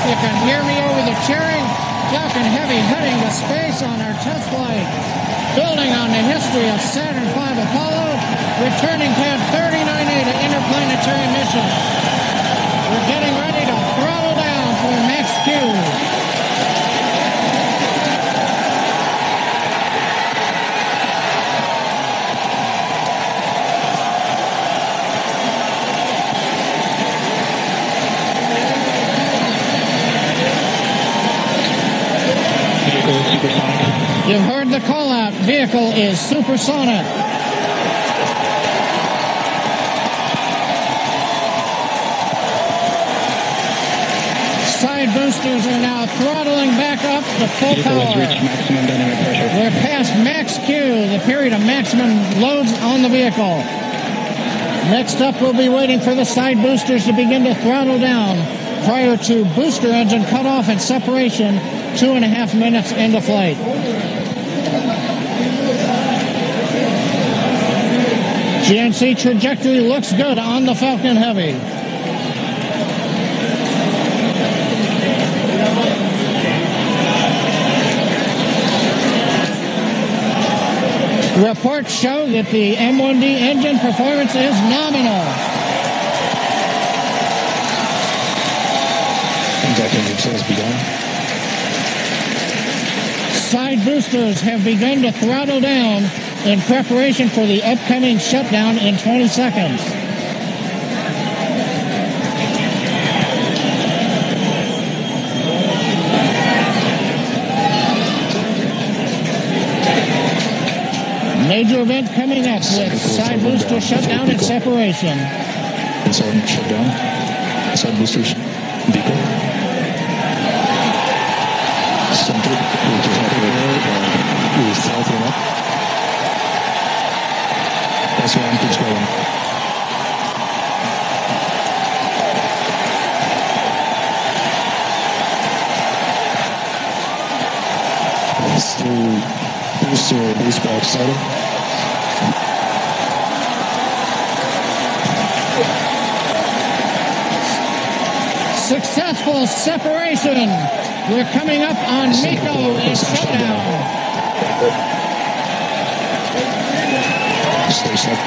You can hear me over the cheering. Falcon Heavy heading to space on our test flight. Building on the history of Saturn V Apollo, returning pad 39A to interplanetary mission. We're getting ready to throttle down for max Q. You've heard the call-out. Vehicle is supersonic. Side boosters are now throttling back up to full power. We're past max Q, the period of maximum loads on the vehicle. Next up, we'll be waiting for the side boosters to begin to throttle down prior to booster engine cutoff and separation 2.5 minutes into flight. GNC trajectory looks good on the Falcon Heavy. Reports show that the M1D engine performance is nominal. Side boosters have begun to throttle down in preparation for the upcoming shutdown in 20 seconds. Major event coming up with side booster shutdown and separation. Side shutdown. Side boosters. Beacon. Center. South and up. That's one keeps going. Still booster base back excited. Successful separation. We're coming up on Miko and shutdown. Stay set.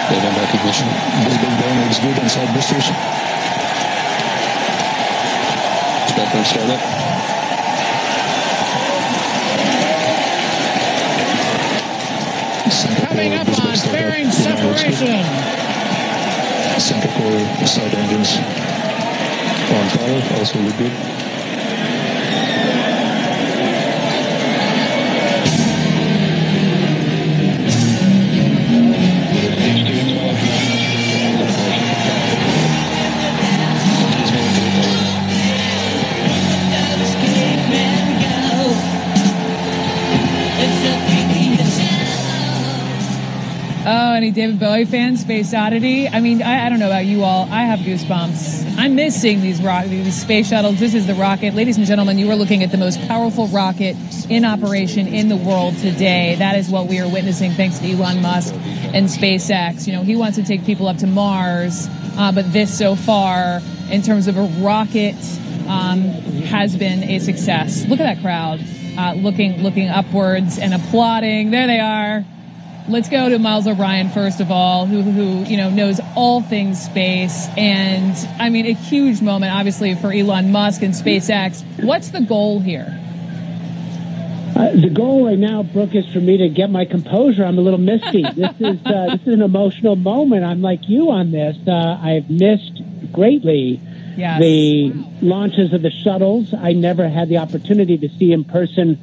Data recognition. This big burn is good inside boosters. Spectrum startup. Coming up on fairing separation. Center core side engines on fire, also look good. Oh, any David Bowie fans? Space Oddity? I mean, I don't know about you all. I have goosebumps. I'm missing these space shuttles. This is the rocket. Ladies and gentlemen, you are looking at the most powerful rocket in operation in the world today. That is what we are witnessing thanks to Elon Musk and Space X. You know, he wants to take people up to Mars, but this so far, in terms of a rocket, has been a success. Look at that crowd looking upwards and applauding. There they are. Let's go to Miles O'Brien, first of all, who you know, knows all things space. And, I mean, a huge moment, obviously, for Elon Musk and SpaceX. What's the goal here? The goal right now, Brooke, is for me to get my composure. I'm a little misty. This is an emotional moment. I'm like you on this. I've missed greatly the launches of the shuttles. I never had the opportunity to see in person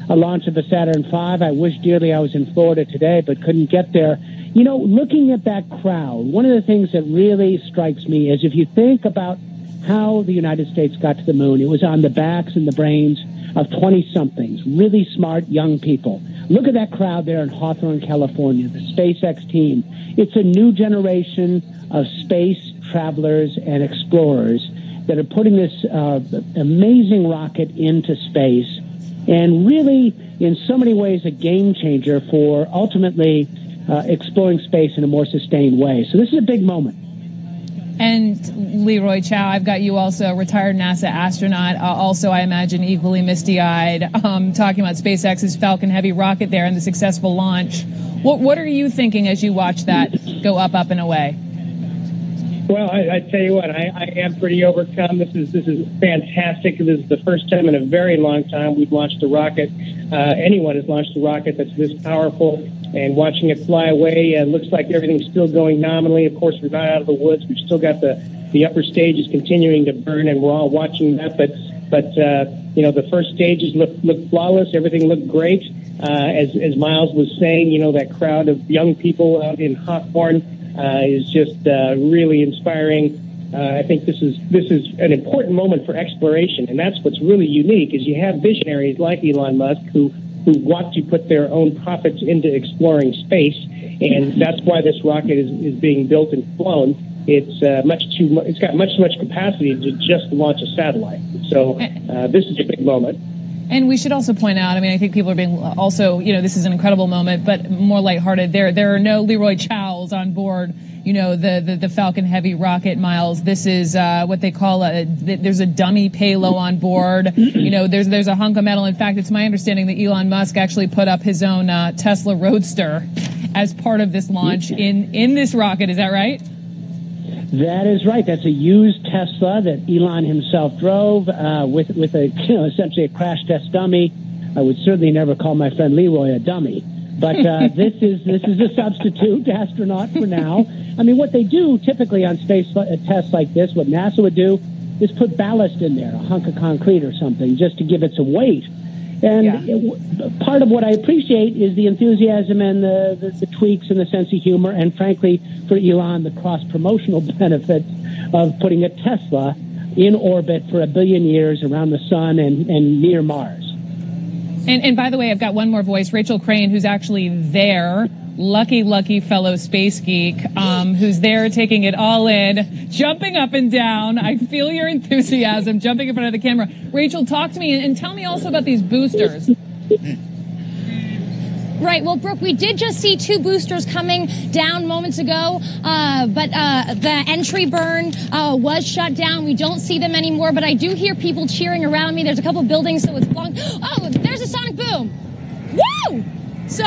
a launch of a Saturn V. I wish dearly I was in Florida today, but couldn't get there. You know, looking at that crowd, one of the things that really strikes me is if you think about how the United States got to the moon, it was on the backs and the brains of 20-somethings, really smart young people. Look at that crowd there in Hawthorne, California, the SpaceX team. It's a new generation of space travelers and explorers that are putting this amazing rocket into space, and really, in so many ways, a game changer for ultimately exploring space in a more sustained way. So this is a big moment. And Leroy Chow, I've got you also, a retired NASA astronaut, also I imagine equally misty-eyed, talking about SpaceX's Falcon Heavy rocket there and the successful launch. What are you thinking as you watch that go up, and away? Well, I tell you what, I am pretty overcome. This is fantastic. This is the first time in a very long time we've launched a rocket. Anyone has launched a rocket that's this powerful. And watching it fly away, looks like everything's still going nominally. Of course, we're not out of the woods. We've still got the upper stages continuing to burn, and we're all watching that. But the first stages look flawless. Everything looked great. As Miles was saying, that crowd of young people out in Hawthorne is just really inspiring. I think this is an important moment for exploration, and that's what's really unique. Is you have visionaries like Elon Musk who want to put their own profits into exploring space, and that's why this rocket is being built and flown. It's got much capacity to just launch a satellite. So this is a big moment. And we should also point out, I think people are being also, this is an incredible moment, but more lighthearted. There are no Leroy Chows on board, the Falcon Heavy rocket, Miles. This is what they call there's a dummy payload on board. There's a hunk of metal. In fact, it's my understanding that Elon Musk actually put up his own Tesla Roadster as part of this launch in this rocket. Is that right? That is right. That's a used Tesla that Elon himself drove with essentially a crash test dummy. I would certainly never call my friend Leroy a dummy, but this is a substitute astronaut for now. What they do typically on space tests like this, what NASA would do, is put ballast in there, a hunk of concrete or something, just to give it some weight. And part of what I appreciate is the enthusiasm and the tweaks and the sense of humor, and frankly, for Elon, the cross-promotional benefits of putting a Tesla in orbit for 1 billion years around the sun and near Mars. And by the way, I've got one more voice, Rachel Crane, who's actually there. Lucky fellow space geek, who's there taking it all in, jumping up and down. I feel your enthusiasm, jumping in front of the camera. Rachel, talk to me and tell me also about these boosters. Right. Well, Brooke, we did just see 2 boosters coming down moments ago, but the entry burn was shut down. We don't see them anymore, but I do hear people cheering around me. There's a couple buildings, so it's long. Oh, there's a sonic boom. Woo! So,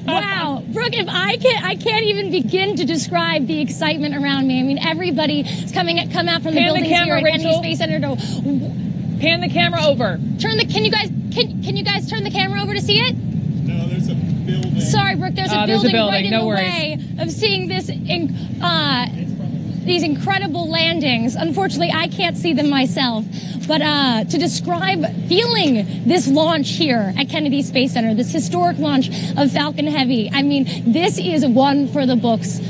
wow, Brooke, if I can't even begin to describe the excitement around me. Everybody's come out from the buildings here at Kennedy Space Center to pan the camera over. Can you guys turn the camera over to see it? No, there's a building. Sorry, Brooke, there's a building right in the way of seeing this these incredible landings. Unfortunately, I can't see them myself. But to describe feeling this launch here at Kennedy Space Center, this historic launch of Falcon Heavy, this is one for the books.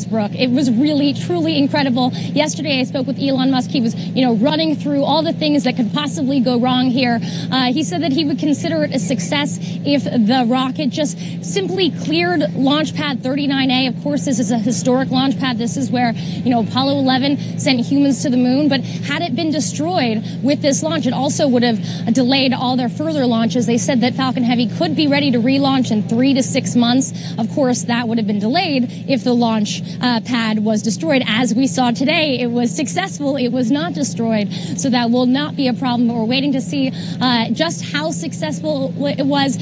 Brooke. It was really, truly incredible. Yesterday, I spoke with Elon Musk. He was, running through all the things that could possibly go wrong here. He said that he would consider it a success if the rocket just simply cleared launch pad 39A. Of course, this is a historic launch pad. This is where, Apollo 11 sent humans to the moon. But had it been destroyed with this launch, it also would have delayed all their further launches. They said that Falcon Heavy could be ready to relaunch in 3 to 6 months. Of course, that would have been delayed if the launch pad was destroyed. As we saw today, it was successful. It was not destroyed. So that will not be a problem. But we're waiting to see just how successful it was.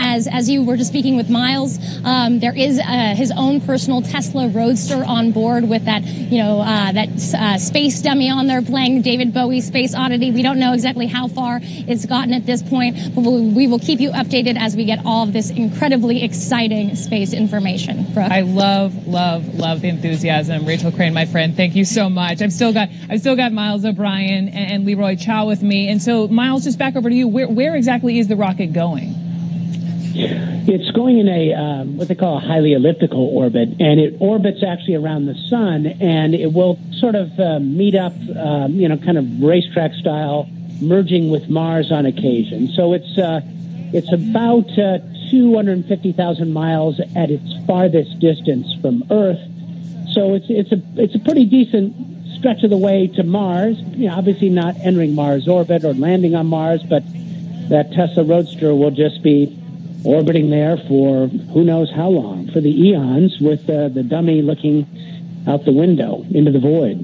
As you were just speaking with Miles, there is his own personal Tesla Roadster on board with that, that space dummy on there playing David Bowie's Space Oddity. We don't know exactly how far it's gotten at this point, but we will keep you updated as we get all of this incredibly exciting space information. Brooke. I love the enthusiasm. Rachel Crane, my friend, thank you so much. I've still got Miles O'Brien and Leroy Chow with me. And so, Miles, just back over to you. Where exactly is the rocket going? It's going in a what they call a highly elliptical orbit, and it orbits actually around the sun, and it will sort of meet up, kind of racetrack style, merging with Mars on occasion. So it's about 250,000 miles at its farthest distance from Earth. So it's a pretty decent stretch of the way to Mars. Obviously not entering Mars orbit or landing on Mars, but that Tesla Roadster will just be orbiting there for who knows how long, for the eons, with the dummy looking out the window into the void.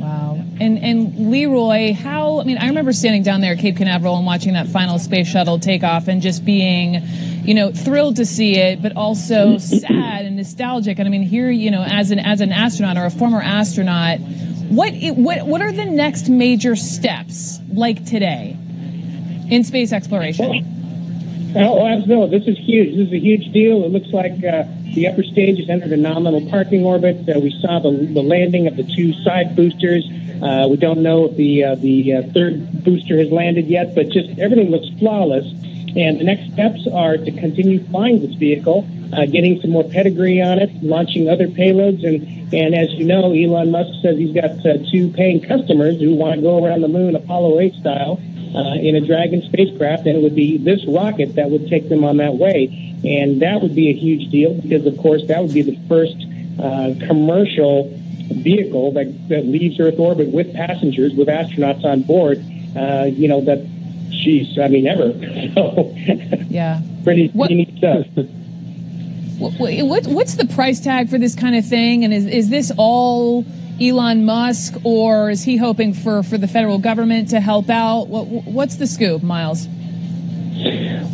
Wow. And Leroy, I remember standing down there at Cape Canaveral and watching that final space shuttle take off and just being, thrilled to see it, but also sad and nostalgic. And I mean, here, as an astronaut or a former astronaut, what are the next major steps like today in space exploration? Oh, absolutely. This is huge. This is a huge deal. It looks like the upper stage has entered a nominal parking orbit. We saw the landing of the two side boosters. We don't know if the third booster has landed yet, but just everything looks flawless. And the next steps are to continue flying this vehicle, getting some more pedigree on it, launching other payloads. And as you know, Elon Musk says he's got two paying customers who want to go around the moon Apollo 8 style in a Dragon spacecraft, and it would be this rocket that would take them on that way. And that would be a huge deal because, of course, that would be the first commercial vehicle that leaves Earth orbit with passengers, with astronauts on board, ever. So, yeah. Pretty neat stuff. What's the price tag for this kind of thing? And is this all Elon Musk, or is he hoping for the federal government to help out? What's the scoop, Miles?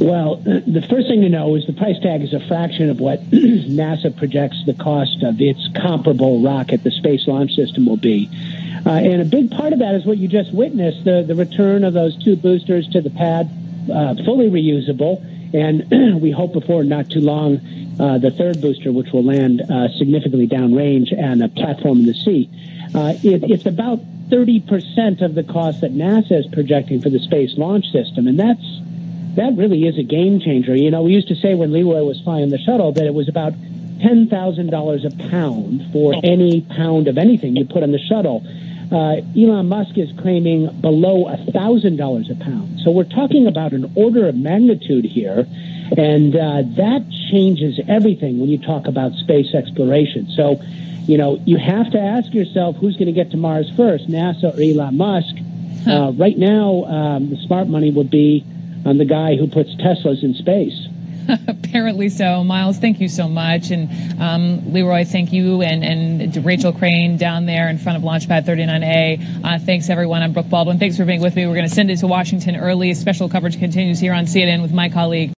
Well, the first thing to know is the price tag is a fraction of what NASA projects the cost of its comparable rocket, the Space Launch System, will be. And a big part of that is what you just witnessed, the return of those two boosters to the pad, fully reusable. And we hope before not too long, the third booster, which will land significantly downrange and a platform in the sea. It's about 30% of the cost that NASA is projecting for the Space Launch System. And that really is a game changer. We used to say when Leroy was flying the shuttle that it was about $10,000 a pound for any pound of anything you put on the shuttle. Elon Musk is claiming below $1,000 a pound. So we're talking about an order of magnitude here, and that changes everything when you talk about space exploration. So, you have to ask yourself who's going to get to Mars first, NASA or Elon Musk. Right now, the smart money would be on the guy who puts Teslas in space. Apparently so. Miles, thank you so much. And Leroy, thank you. And Rachel Crane down there in front of Launchpad 39A. Thanks, everyone. I'm Brooke Baldwin. Thanks for being with me. We're going to send it to Washington early. Special coverage continues here on CNN with my colleague.